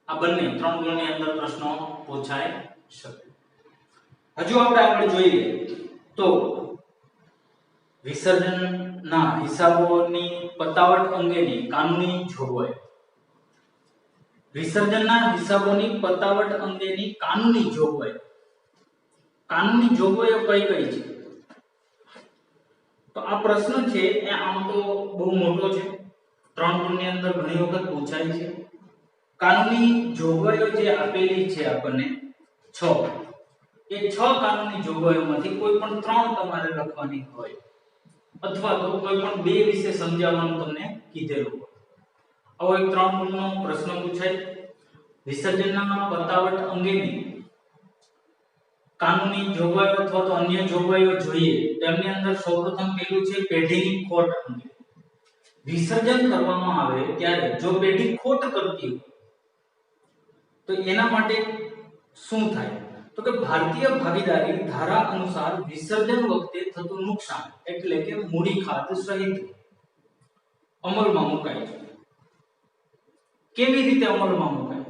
A: આ બંને 3 ગુણની અંદર પ્રશ્નો પૂછાય શકે. હજુ આપણે આગળ જોઈએ તો વિસર્જનના હિસાબોની પતાવટ અંગેની કાનૂની જોગવાઈ. વિસર્જનના હિસાબોની પતાવટ અંગેની કાનૂની જોગવાઈ. કાનૂની જોગવાઈઓ કઈ કઈ છે? તો આ પ્રશ્ન છે એ આમ તો બહુ મોટો છે. 3 ગુણની અંદર ઘણી વખત પૂછાય છે. કાનૂની જોગવાઈઓ જે આપેલી છે આપણને 6, એ 6 કાનૂની જોગવાઈઓમાંથી કોઈ પણ 3 તમારે લખવાની હોય અથવા તો કોઈ પણ 2 વિશે સમજાવવાનું તમને કીધેલું હોય. આવો એક 3 ગુણનો પ્રશ્ન પૂછાય. વિસર્જનના પતાવટ અંગેની કાનૂની જોગવાઈઓ અથવા તો અન્ય જોગવાઈઓ જોઈએ તો એમની અંદર સૌપ્રથમ પેલું છે પેઢીની ખોટ અંગે. વિસર્જન કરવામાં આવે ત્યારે જો પેઢી ખોટ કરતી હોય તો એના માટે શું થાય? તો કે ભારતીય ભાગીદારી ધારા અનુસાર વિસર્જન વખતે થતું નુકસાન એટલે કે મૂડી ખાત સહિત અમલમાં મુકાય છે. કેવી રીતે અમલમાં મુકાય?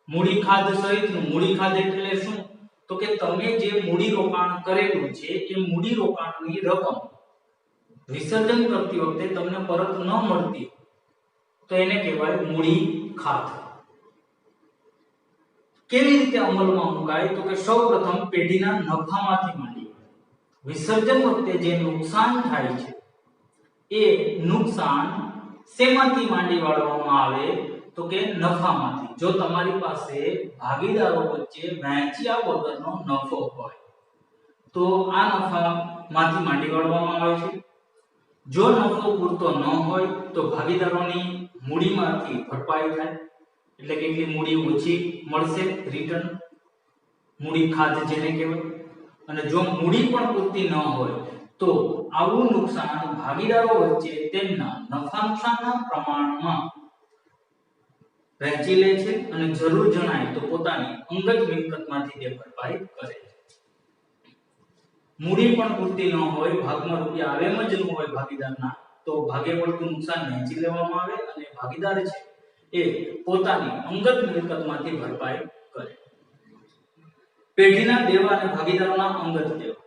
A: મૂડી ખાત સહિતનું. મૂડી ખાત એટલે શું? તો કે તમે જે મૂડી રોકાણ કરેલું છે એ મૂડી રોકાણની રકમ વિસર્જન કરતી વખતે તમને પરત ન મળતી તો એને કહેવાય મૂડી ખાત. કેવી રીતે અમલમાં મુકાય? તો કે સૌપ્રથમ પેઢીના નફામાંથી માંડી વિસર્જન વખતે જે નુકસાન થાય છે એ નુકસાન શેમાંથી માંડી વાળવામાં આવે? તો કે નફામાંથી. જો તમારી પાસે ભાગીદારો વચ્ચે વહેંચ્યા વગરનો નફો હોય તો આ નફામાંથી માંડી વાળવામાં આવે છે. જો નફો પૂરતો ન હોય તો ભાગીદારોની મૂડીમાંથી ભરપાઈ થાય એટલે કે એટલી મૂડી ઓછી મળશે, રિટર્ન, મૂડી ખાત જેને કહેવાય. અને જો મૂડી પણ પૂરતી ન હોય તો આવું નુકસાન ભાગીદારો વચ્ચે તેમના નફા નુકસાનના પ્રમાણમાં વહેંચી લે છે અને જરૂર જણાય તો પોતાની અંગત મિલકતમાંથી તે ભરપાઈ કરે છે. મૂડી પણ પૂરતી ન હોય, ભાગમાં રૂપિયા આવે જ ન હોય ભાગીદારના, તો ભાગે પડતું નુકસાન વહેંચી લેવામાં આવે અને ભાગીદાર છે એ પોતાની અંગત મિલકતમાંથી ભરપાઈ કરે. પેઢીના દેવા અને ભાગીદારોના અંગત દેવા.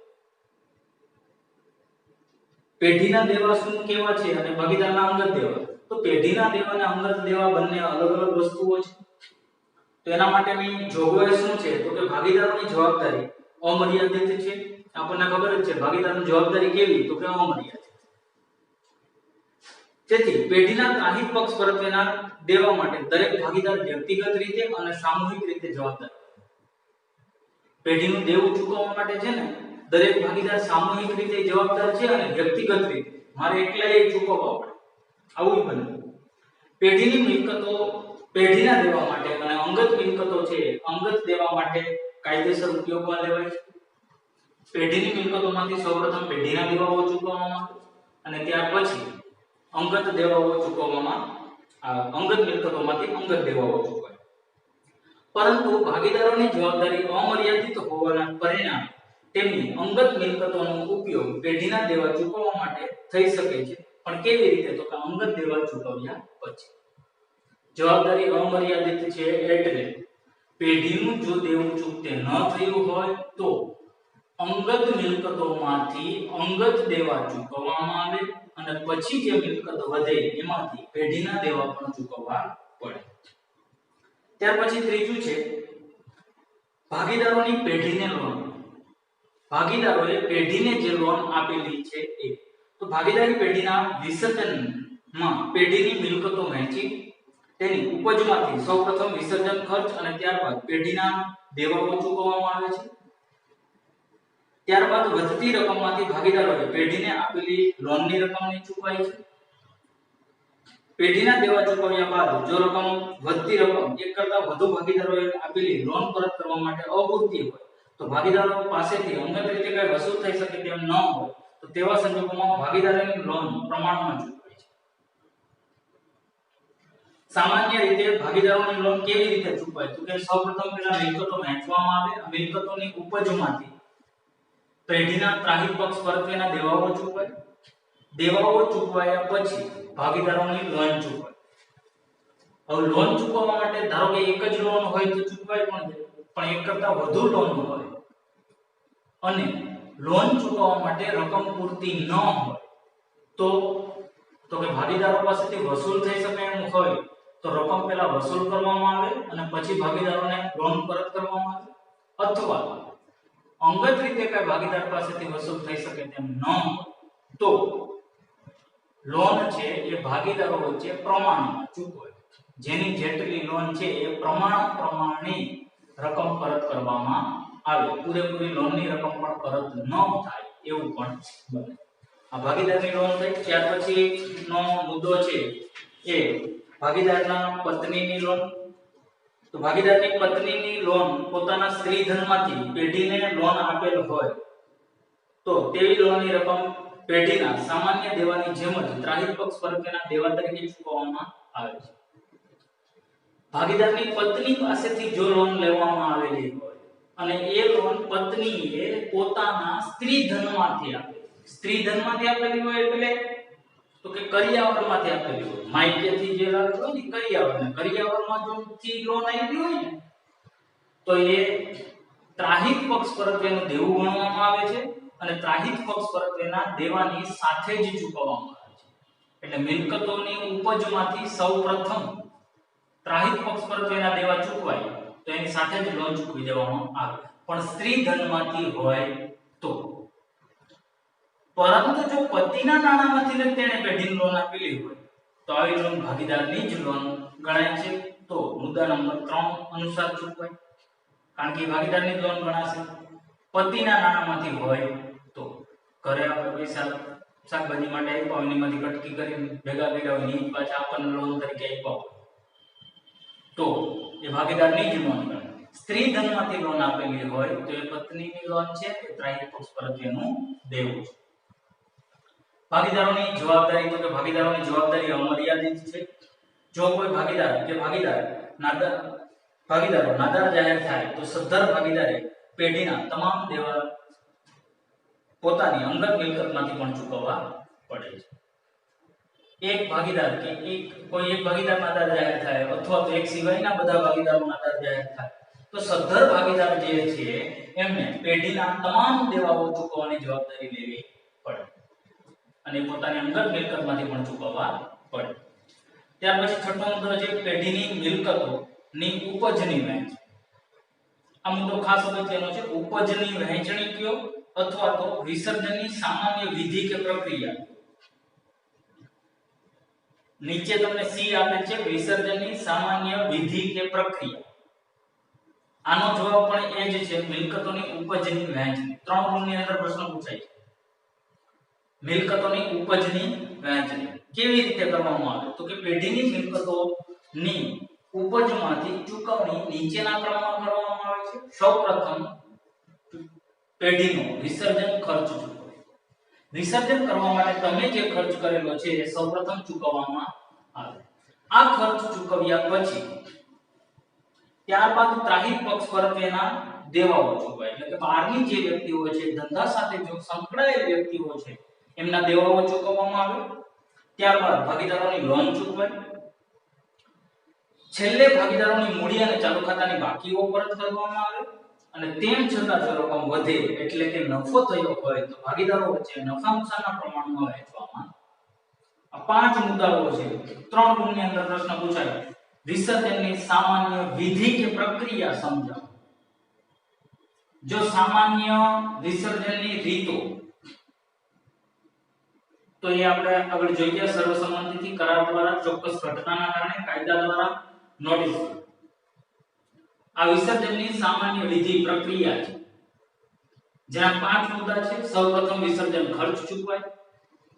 A: પેઢીના દેવા શું કેવા છે અને ભાગીદારના અંગત દેવા? તો પેઢીના દેવા અને અંગત દેવા બંને અલગ અલગ વસ્તુઓ છે. તો એના માટેની જોગવાઈ શું છે? તો કે ભાગીદારોની જવાબદારી અમર્યાદિત છે. આપણને ખબર જ છે ભાગીદારની જવાબદારી કેવી? તો કે અમર્યાદિત. તેથી પેઢીના ત્રાહિત પક્ષ પરત્વેના દેવા માટે દરેક ભાગીદાર વ્યક્તિગત રીતે અને સામૂહિક રીતે જવાબદાર. પેઢીનું દેવું ચૂકવવા માટે છે ને દરેક ભાગીદાર સામૂહિક રીતે જવાબદાર છે અને વ્યક્તિગત રીતે મારે એકલાએ ચૂકવવા પડે આવું બને. પેઢીની મિલકતો પેઢીના દેવા માટે અને અંગત મિલકતો છે અંગત દેવા માટે કાયદેસર ઉપયોગમાં લેવાય છે. પેઢીની મિલકતોમાંથી સૌપ્રથમ પેઢીના દેવાઓ ચૂકવવામાં આવે અને ત્યાર પછી અંગત દેવાઓ ચૂકવવામાં આવે. અંગત મિલકતોમાંથી અંગત દેવાઓ ચૂકવાય. પરંતુ ભાગીદારોની જવાબદારી અમર્યાદિત હોવાના પરિણામે તેમની અંગત મિલકતોનો ઉપયોગ પેઢીના દેવા ચૂકવવા માટે થઈ શકે છે. પણ કેવી રીતે? તો કે અંગત દેવા ચૂકવ્યા પછી. જવાબદારી અમર્યાદિત છે એટલે પેઢીનું જો દેવું ચૂકતે ન થયું હોય તો અંગત મિલકતોમાંથી અંગત દેવા ચૂકવવામાં આવે અને પછી જે મિલકત વધે એમાંથી પેઢીના દેવા પણ ચૂકવવા પડે. ત્યાર પછી ત્રીજું છે ભાગીદારોની પેઢીને લોન. ભાગીદારોએ પેઢીને જે લોન આપેલી છે એ તો ભાગીદારી પેઢીના વિસર્જનમાં પેઢીની મિલકતો વહેંચી તેની ઉપજમાંથી સૌપ્રથમ વિસર્જન ખર્ચ અને ત્યારબાદ પેઢીના દેવાઓ ચૂકવવામાં આવે છે. ત્યારબાદ વધતી રકમમાંથી ભાગીદારોએ પેઢીને આપેલી લોનની રકમને ચૂકવાય છે. પેઢીના દેવા ચૂકવ્યા બાદ જો રકમ વધતી રકમ એક કરતા વધુ ભાગીદારોએ આપેલી લોન પરત કરવા માટે અપૂરતી હોય તો ભાગીદારો પાસેથી અંગત રીતે કઈ વસૂલ થઈ શકે તેમ ન હોય તો તેવા સંજોગોમાં ભાગીદારોની લોન પ્રમાણમાં ચૂકવાય છે. સામાન્ય રીતે ભાગીદારોની લોન કેવી રીતે ચૂકવાય? તો કે સૌપ્રથમ પેલા મિલકતો વહેંચવામાં આવે. મિલકતોની ઉપજમાંથી પેઢીના ત્રાહિત પક્ષ પરત્વેના દેવાઓ ચૂકવાય. દેવાઓ ચૂકવાયા પછી ભાગીદારોની લોન ચૂકવાય. હવે લોન ચૂકવવા માટે ધારો કે એક જ લોન હોય તો ચૂકવાય પણ એક કરતા વધુ લોન હોય અને લોન ચૂકવવા માટે રકમ પૂરતી ન હોય તો કે ભાગીદારો પાસેથી વસૂલ થઈ શકે એમ હોય તો રકમ પહેલા વસૂલ કરવામાં આવે અને પછી ભાગીદારોને લોન પરત કરવામાં આવે. અથવા અંગત રીતે કઈ ભાગીદાર પાસેથી વસૂલ થઈ શકે તેમ ન હોય તો લોન છે એ ભાગીદારો વચ્ચે પ્રમાણમાં ચૂકવાય. જેની જેટલી લોન છે એ પ્રમાણે રકમ પરત કરવામાં આવે. પૂરેપૂરી લોનની રકમ પણ પરત ન થાય એવું પણ બને. આ ભાગીદારની લોન થઈ. ત્યાર પછી નો મુદ્દો છે એ ભાગીદારના પત્નીની લોન. તો ભાગીદારની પત્નીની લોન પોતાના સ્ત્રી ધનમાંથી પેઢીને લોન આપેલ હોય તો તેવી લોનની રકમ પેઢીના સામાન્ય દેવાની જેમ જ ત્રાહિત પક્ષ પરત્વેના દેવા તરીકે ચૂકવવામાં આવે છે. ભાગીદારની પત્ની પાસેથી જો લોન લેવામાં આવેલી હોય અને એ લોન પત્નીએ પોતાના સ્ત્રી ધનમાંથી આપેલી. સ્ત્રી ધનમાંથી આપેલી હોય એટલે તો કે કરિયાવરમાંથી આપેલી હોય. માયકેથી જે લાવેલ હોય ને કરિયાવરમાં જો થી લોન આવી હોય ને તો એ ત્રાહિત પક્ષ પરત્વેનું દેવું ગણવામાં આવે છે અને ત્રાહિત પક્ષ પરત્વેના દેવાની સાથે જ ચૂકવવામાં આવે છે. એટલે મિલકતોની ઉપજમાંથી સૌપ્રથમ ત્રાહિત પક્ષ પરત્વેના દેવા ચૂકવાય તો એની સાથે જ લોન ચૂકવી દેવામાં આવે. પણ સ્ત્રી ધનમાંથી હોય તો. પરંતુ જો પતિના નાણામાંથી તેણે પેઢીની લોન આપેલી હોય તો આવી લોન ભાગીદારની જ લોન ગણાય છે. તો મુદ્દા નંબર 3 અનુસાર ચૂકવાય કારણ કે ભાગીદારની લોન ગણાશે. પતિના નાણામાંથી હોય તો ઘરે આપણે પૈસા શાકભાજી માટે આપ્યા હોય એમાંથી કટકી કરીને ભેગા કર્યા હોય ને પાછા આપણને લોન તરીકે આપ્યા હોય તો એ ભાગીદારની જ લોન ગણાય. સ્ત્રી ધનમાંથી લોન આપેલી હોય તો એ પત્નીની લોન છે. એ ત્રાહિત પક્ષ પરત્વેનું દેવું છે. ભાગીદારોની જવાબદારી તો કે ભાગીદારોની જવાબદારી અમર્યાદિત છે. જો કોઈ ભાગીદારો નાદાર જાહેર થાય તો સદ્ધર ભાગીદારે પેઢીના તમામ દેવા પોતાની અંગત મિલકતમાંથી પણ ચૂકવવા પડે છે. એક ભાગીદાર કે કોઈ એક ભાગીદાર નાદાર જાહેર થાય અથવા તો એક સિવાયના બધા ભાગીદારો નાદાર જાહેર થાય તો સદ્ધર ભાગીદાર જે છે એમને પેઢીના તમામ દેવાઓ ચૂકવવાની જવાબદારી લેવી પડે અને પોતાની અંગત મિલકતમાંથી પણ ચૂકવવા પડે. ત્યાર પછી છઠ્ઠો મુદ્દો છે પેઢીની મિલકતોની ઉપજની વહેંચણી. આ મુદ્દો ખાસ અગત્યનો છે. ઉપજની વહેંચણી કયો અથવા તો વિસર્જનની સામાન્ય વિધિ કે પ્રક્રિયા. નીચે તમને સી આપેલ છે વિસર્જનની સામાન્ય વિધિ કે પ્રક્રિયા. આનો જવાબ પણ એ જ છે મિલકતોની ઉપજની વહેંચણી. 3 ગુણની અંદર પ્રશ્ન પૂછાય છે. મિલકતોની ઉપજની વહેંચણી કેવી રીતે કરવામાં આવે? તો કે પેઢીની મિલકતોની ઉપજમાંથી ચૂકવણી નીચેના ક્રમમાં કરવામાં આવે છે. સૌપ્રથમ પેઢીનો વિસર્જન ખર્ચ ચૂકવવો. વિસર્જન કરવા માટે તમે જે ખર્ચ કરેલો છે એ સૌપ્રથમ ચૂકવવામાં આવે. આ ખર્ચ ચૂકવ્યા પછી ત્યારબાદ ત્રાહિત પક્ષ પર તેના દેવાઓ ચૂકવાય. એટલે કે બહારની જે વ્યક્તિઓ છે, ધંધા સાથે જો સંકળાયેલ વ્યક્તિઓ છે, એમના દેવાઓ ચૂકવવામાં આવે. ત્યારબાદ ભાગીદારોની લોન ચૂકવાય. છેલ્લે ભાગીદારોની મૂડી અને ચાલુ ખાતાની બાકીઓ પરત કરવામાં આવે. અને તેમ છતાં જો રકમ વધે એટલે કે નફો થયો હોય તો ભાગીદારો વચ્ચે નફા નુકસાનના પ્રમાણમાં વહેંચવામાં. આ 5 મુદ્દાઓ છે. 3 ગુણની અંદર પ્રશ્ન પૂછાય. વિસર્જનની સામાન્ય વિધિ કે પ્રક્રિયા સમજાવો. જો સામાન્ય વિસર્જનની રીતો તો એ આપણે આગળ જોઈએ. સર્વસંમતિથી, કરાર દ્વારા, ચોક્કસ ઘટનાના કારણે, કાયદા દ્વારા, નોટિસ. આ વિસર્જનની સામાન્ય વિધિ પ્રક્રિયા છે, જેના 5 મુદ્દા છે. સૌપ્રથમ વિસર્જન ખર્ચ ચૂકવાય,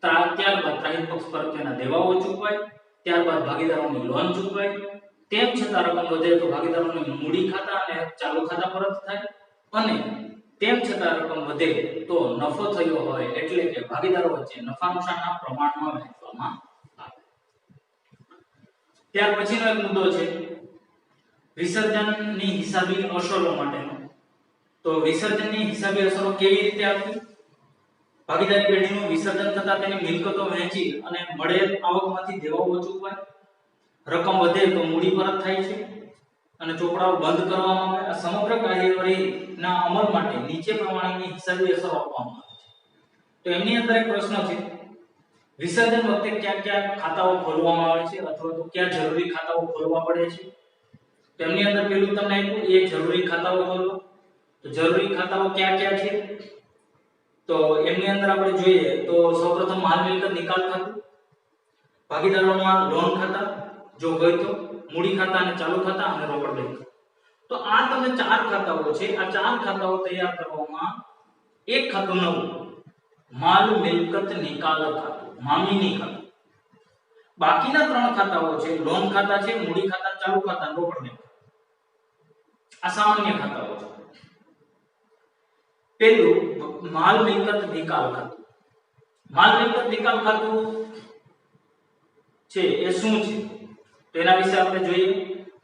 A: ત્યારબાદ ત્રાહિત પક્ષ પર તેના દેવાઓ ચૂકવાય, ત્યારબાદ ભાગીદારોની લોન ચૂકવાય. તેમ છતાં રકમ વધે તો ભાગીદારોની મૂડી ખાતા અને ચાલુ ખાતા પરત થાય. અને તેમ છતાં રકમ વધે તો નફો થયો હોય એટલે કે ભાગીદારો વચ્ચે નફા નુકસાનના પ્રમાણમાં વહેંચવામાં આવે. ત્યાર પછીનો એક મુદ્દો છે વિસર્જનની હિસાબી અસરો માટેનો. તો વિસર્જનની હિસાબી અસરો કેવી રીતે આપવી? ભાગીદારી પેઢીનું વિસર્જન થતા તેની મિલકતો વહેંચી અને મળેલ આવકમાંથી દેવાઓ ચૂકવાય. રકમ વધે તો મૂડી પરત થાય છે અને ચોપડાઓ બંધ કરવામાં આવે. આ સમગ્ર કાર્યવાહીના અમલ માટે નીચે પ્રમાણેની હિસાબી અસરો આપવામાં આવે છે. તો એમની અંદર એક પ્રશ્ન છે, વિસર્જન વખતે ક્યાં ક્યાં ખાતાઓ ખોલવામાં આવે છે અથવા તો ક્યાં જરૂરી ખાતાઓ ખોલવા પડે છે? તો એમની અંદર પેલું તમને આપ્યું એ જરૂરી ખાતાઓ ખોલવા. તો જરૂરી ખાતાઓ ક્યાં ક્યાં છે? તો એમની અંદર આપણે જોઈએ તો સૌપ્રથમ માલ મિલકત નિકાલ ખાતું, ભાગીદારોના લોન ખાતા જો હોય તો, મૂડી ખાતા અને ચાલુ ખાતા અને રોકડ બેંક. તો આ તમે 4 ખાતાઓ છે. આ 4 ખાતાઓ તૈયાર કરવામાં એક ખાતું નવું માલ મિલકત નિકાલ ખાતું, મામીની ખાતું. બાકીના 3 ખાતાઓ છે લોન ખાતા છે, મૂડી ખાતા, ચાલુ ખાતા, રોકડ બેંક. આ સામાન્ય ખાતાઓ છે. પેલું માલ મિલકત નિકાલ ખાતું. માલ મિલકત નિકાલ ખાતું છે એ શું છે? તો એના વિશે આપણે જોઈએ.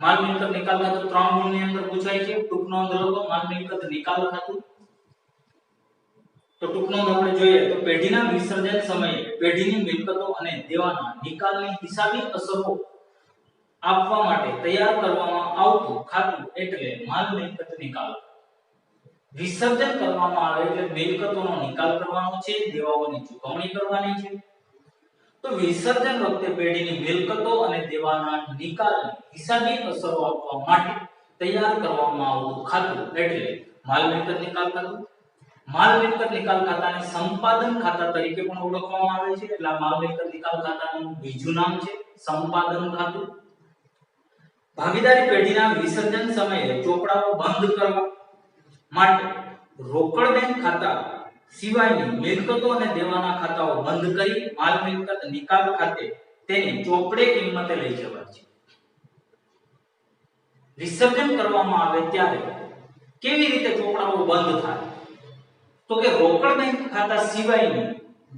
A: માલ મિલકત નિકાલ ખાતું 3 ગુણની અંદર પૂછાય છે. ટૂંક નોંધ લો. માલ મિલકત નિકાલ ખાતું. તો ટૂંક નોંધ આપણે જોઈએ તો પેઢીના વિસર્જન સમયે પેઢીની મિલકતો અને દેવાના નિકાલની હિસાબી અસરો આપવા માટે તૈયાર કરવામાં આવતું ખાતું એટલે માલ મિલકત નિકાલ. વિસર્જન કરવામાં આવે એટલે મિલકતોનો નિકાલ કરવાનો છે, દેવાઓની ચૂકવણી કરવાની છે. તો વિસર્જન વખતે પેઢીની મિલકતો અને દેવાના નિકાલની હિસાબી અસરો આપવા માટે તૈયાર કરવામાં આવતું ખાતું એટલે માલ મિલકત નિકાલ ખાતું. માલ મિલકત નિકાલ ખાતાને સંપાદન ખાતા તરીકે પણ ઓળખવામાં આવે છે. એટલે માલ મિલકત નિકાલ ખાતાનું બીજું નામ છે સંપાદન ખાતું. ભાગીદારી પેઢીના વિસર્જન સમયે ચોપડાઓ બંધ કરવા માટે રોકડ બેંક ખાતા સિવાયની મિલકતો અને દેવાના ખાતાઓ બંધ કરી માલ મિલકત નિકાલ ખાતે તેની ચોપડે કિંમતે લઈ જવાય છે. વિસર્જન કરવામાં આવે ત્યારે કેવી રીતે ચોપડાઓ બંધ થાય? તો કે રોકડ બેંક ખાતા સિવાયની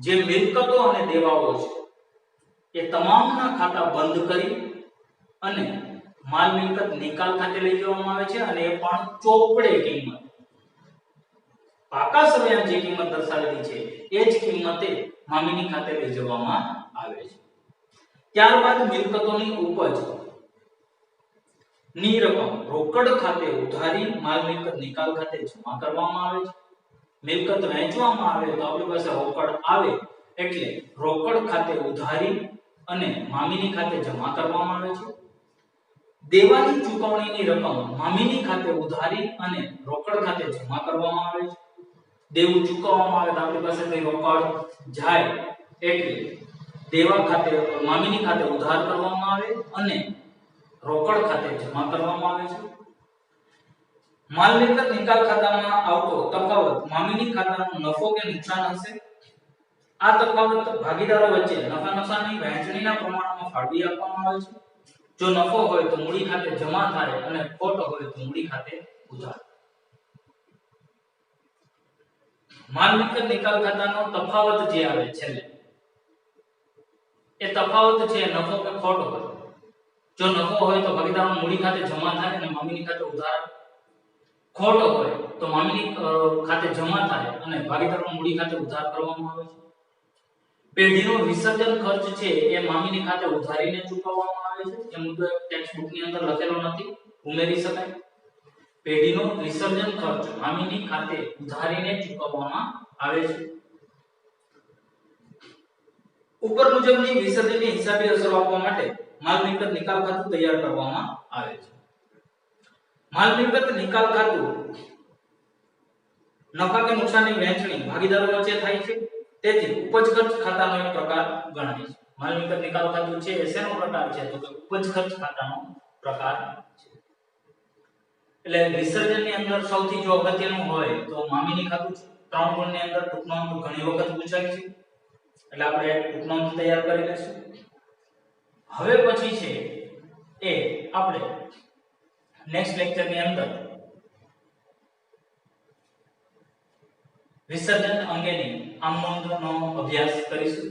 A: જે મિલકતો અને દેવાઓ છે એ તમામના ખાતા બંધ કરી અને માલ મિલકત નિકાલ ખાતે લઈ જવામાં આવે છે. અને એ પણ ચોપડે કિંમત, પાકા સરેઆમ જે કિંમત દર્શાવેલી છે એ જ કિંમતે મામીની ખાતે લઈ જવામાં આવે છે. ત્યારબાદ મિલકતોની ઉપજ ની રકમ રોકડ ખાતે ઉધારી માલ મિલકત નિકાલ ખાતે જમા કરવામાં આવે છે. મિલકત વહેંચવામાં આવે તો આપણી પાસે રોકડ આવે એટલે રોકડ ખાતે ઉધારી અને મામીની ખાતે જમા કરવામાં આવે છે. દેવાની ચૂકવણીની રકમ મામીની ખાતે ઉધારી અને રોકડ ખાતે જમા કરવામાં આવે છે. દેવું ચૂકવવામાં આવે તો આપણી પાસેથી રોકડ જાય એટલે દેવા ખાતે મામીની ખાતે ઉધાર કરવામાં આવે અને રોકડ ખાતે જમા કરવામાં આવે છે. માલ મિલકત નિકાલ ખાતામાં આવતો તફાવત મામીની ખાતાનો નફો કે નુકસાન હશે. આ તફાવત ભાગીદારો વચ્ચે નફા નુકસાનની વહેંચણીના પ્રમાણમાં ફાળવી આપવામાં આવે છે. જો નફો હોય તો મૂડી ખાતે જમા થાય અને ખોટ હોય તો મૂડી ખાતે ઉધાર. માલ મિલકત નિકાલ ખાતાનો તફાવત જે આવે છેલ્લે એ તફાવત છે નફો કે ખોટ હોય. જો નફો હોય તો ભાગીદારો મૂડી ખાતે જમા થાય અને મામીની ખાતે ઉધાર. ખોટ હોય તો મામીની ખાતે જમા થાય અને ભાગીદારો મૂડી ખાતે ઉધાર કરવામાં આવે છે. પેઢીનો વિસર્જન ખર્ચ છે એ મામીની ખાતે ઉધારીને ચૂકવવામાં આવે છે. એ મુદ્દો ટેક્સ્ટ બુક ની અંદર લખેલો નથી, ઉમેરી શકાય. પેઢીનો વિસર્જન ખર્ચ મામીની ખાતે ઉધારીને ચૂકવવામાં આવે છે. ઉપર મુજબની વિસર્જનની હિસાબી અસરો આપવા માટે માલ મિલકત નિકાલ ખાતું તૈયાર કરવામાં આવે છે. માલ મિલકત નિકાલ ખાતું નફા કે નુકસાનની વહેંચણી ભાગીદારો વચ્ચે થાય છે. તેથી ઉપજ ખર્ચ ખાતાનો એક પ્રકાર ગણાય છે. માલ મિલકત નિકાલ ખાતું છે એ શેનો પ્રકાર છે? તો કે ઉપજ ખર્ચ ખાતાનો પ્રકાર છે. એટલે વિસર્જનની અંદર સૌથી જો અગત્યનું હોય તો મામીની ખાતું છે. 3 ગુણની અંદર ટૂંકનોંધ ઘણી વખત પૂછાય છે, એટલે આપણે ટૂંકનોંધ તૈયાર કરી લેશું. હવે પછી છે એ આપણે નેક્સ્ટ લેક્ચરની અંદર વિસર્જન અંગેની આમ નોંધનો અભ્યાસ કરીશું.